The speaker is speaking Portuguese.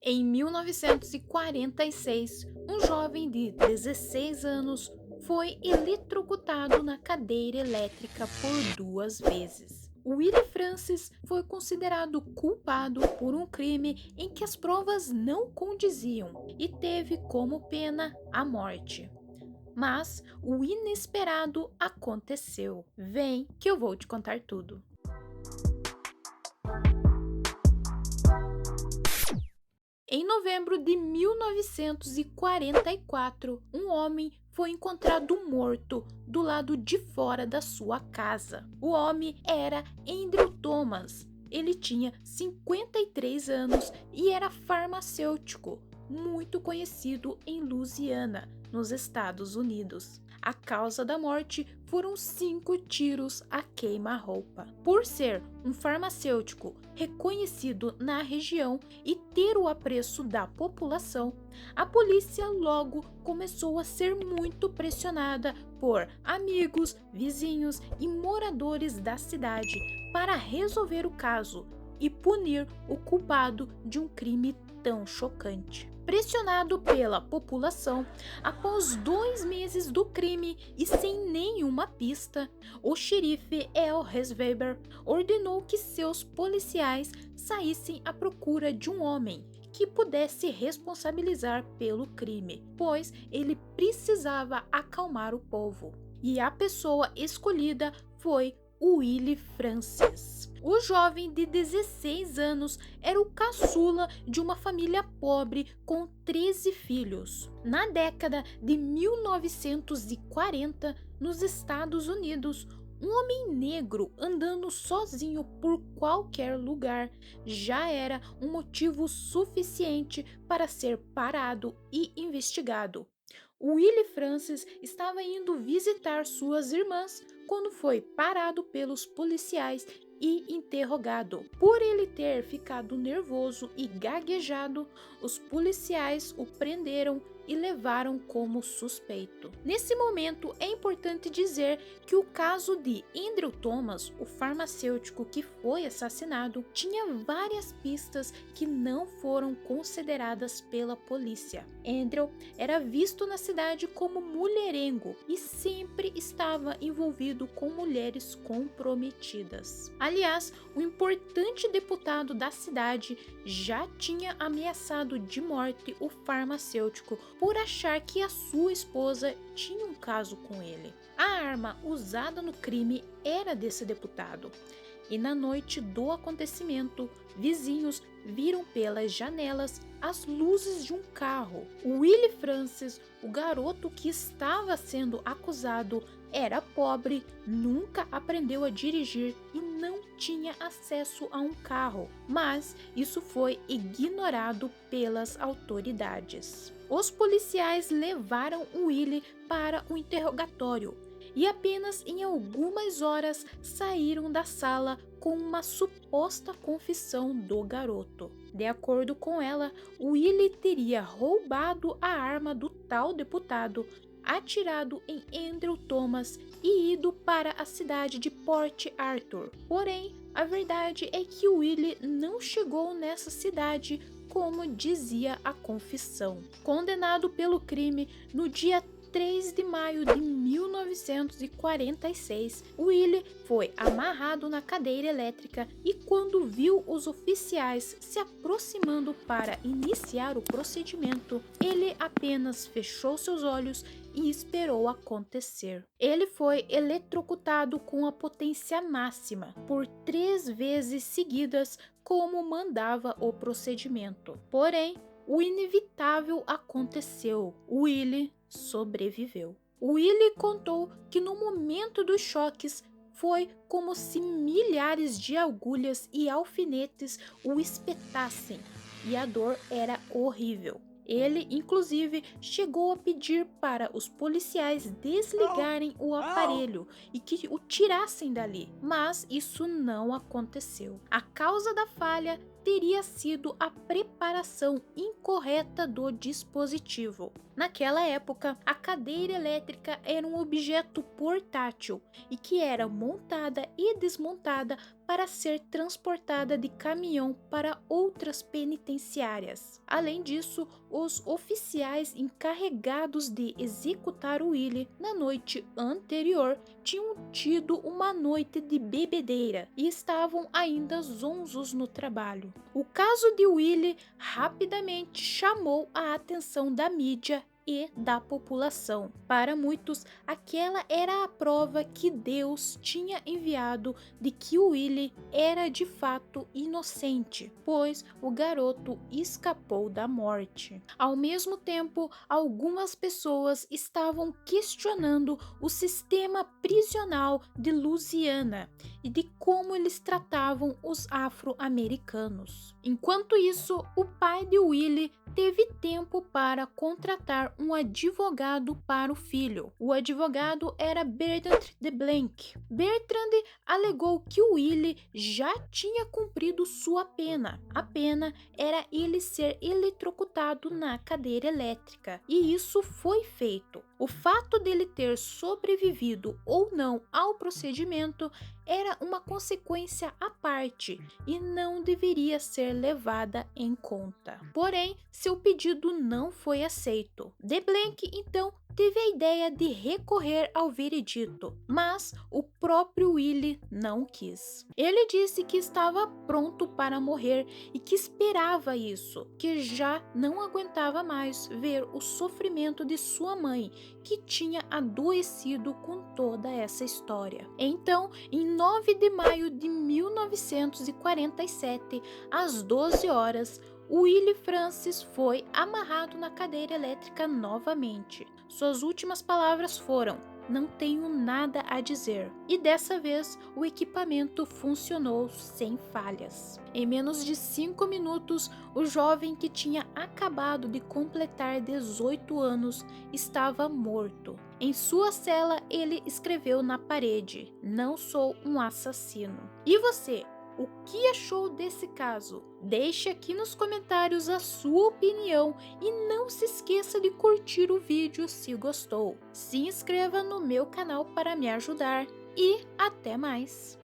Em 1946, um jovem de 16 anos foi eletrocutado na cadeira elétrica por 2 vezes. Willie Francis foi considerado culpado por um crime em que as provas não condiziam e teve como pena a morte. Mas o inesperado aconteceu. Vem que eu vou te contar tudo. Em novembro de 1944, um homem foi encontrado morto do lado de fora da sua casa. O homem era Andrew Thomas. Ele tinha 53 anos e era farmacêutico, muito conhecido em Louisiana, nos Estados Unidos. A causa da morte foram 5 tiros a queima-roupa. Por ser um farmacêutico reconhecido na região e ter o apreço da população, a polícia logo começou a ser muito pressionada por amigos, vizinhos e moradores da cidade para resolver o caso e punir o culpado de um crime tão chocante. Pressionado pela população, após 2 meses do crime e sem nenhuma pista, o xerife El Resweber ordenou que seus policiais saíssem à procura de um homem que pudesse responsabilizar pelo crime, pois ele precisava acalmar o povo. E a pessoa escolhida foi Willie Francis. O jovem de 16 anos era o caçula de uma família pobre com 13 filhos. Na década de 1940, nos Estados Unidos, um homem negro andando sozinho por qualquer lugar já era um motivo suficiente para ser parado e investigado. Willie Francis estava indo visitar suas irmãs quando foi parado pelos policiais e interrogado. Por ele ter ficado nervoso e gaguejado, os policiais o prenderam e levaram como suspeito. Nesse momento, é importante dizer que o caso de Andrew Thomas, o farmacêutico que foi assassinado, tinha várias pistas que não foram consideradas pela polícia. Andrew era visto na cidade como mulherengo e sempre estava envolvido com mulheres comprometidas. Aliás, o importante deputado da cidade já tinha ameaçado de morte o farmacêutico por achar que a sua esposa tinha um caso com ele. A arma usada no crime era desse deputado. E na noite do acontecimento, vizinhos viram pelas janelas as luzes de um carro. Willie Francis, o garoto que estava sendo acusado, era pobre, nunca aprendeu a dirigir e não tinha acesso a um carro, mas isso foi ignorado pelas autoridades. Os policiais levaram Willie para o interrogatório e apenas em algumas horas saíram da sala com uma suposta confissão do garoto. De acordo com ela, Willie teria roubado a arma do tal deputado, atirado em Andrew Thomas e ido para a cidade de Port Arthur. Porém, a verdade é que Willie não chegou nessa cidade como dizia a confissão. Condenado pelo crime no dia 3 de maio de 1946, Willie foi amarrado na cadeira elétrica e quando viu os oficiais se aproximando para iniciar o procedimento, ele apenas fechou seus olhos e esperou acontecer. Ele foi eletrocutado com a potência máxima por 3 vezes seguidas, como mandava o procedimento. Porém, o inevitável aconteceu. Willie sobreviveu. Willie contou que no momento dos choques foi como se milhares de agulhas e alfinetes o espetassem e a dor era horrível. Ele, inclusive, chegou a pedir para os policiais desligarem o aparelho e que o tirassem dali, mas isso não aconteceu. A causa da falha teria sido a preparação incorreta do dispositivo. Naquela época, a cadeira elétrica era um objeto portátil e que era montada e desmontada para ser transportada de caminhão para outras penitenciárias. Além disso, os oficiais encarregados de executar Willie na noite anterior tinham tido uma noite de bebedeira e estavam ainda zonzos no trabalho. O caso de Willie rapidamente chamou a atenção da mídia e da população. Para muitos, aquela era a prova que Deus tinha enviado de que Willie era de fato inocente, pois o garoto escapou da morte. Ao mesmo tempo, algumas pessoas estavam questionando o sistema prisional de Louisiana e de como eles tratavam os afro-americanos. Enquanto isso, o pai de Willie teve tempo para contratar um advogado para o filho. O advogado era Bertrand de Blanc. Bertrand alegou que Willie já tinha cumprido sua pena. A pena era ele ser eletrocutado na cadeira elétrica, e isso foi feito. O fato dele ter sobrevivido ou não ao procedimento era uma consequência à parte e não deveria ser levada em conta. Porém, seu pedido não foi aceito. De Blanc, então, teve a ideia de recorrer ao veredito, mas o próprio Willie não quis. Ele disse que estava pronto para morrer e que esperava isso, que já não aguentava mais ver o sofrimento de sua mãe, que tinha adoecido com toda essa história. Então, em 9 de maio de 1947, às 12 horas, Willie Francis foi amarrado na cadeira elétrica novamente. Suas últimas palavras foram: "Não tenho nada a dizer." E dessa vez, o equipamento funcionou sem falhas. Em menos de 5 minutos, o jovem que tinha acabado de completar 18 anos estava morto. Em sua cela, ele escreveu na parede: "Não sou um assassino." E você? O que achou desse caso? Deixe aqui nos comentários a sua opinião e não se esqueça de curtir o vídeo se gostou. Se inscreva no meu canal para me ajudar e até mais!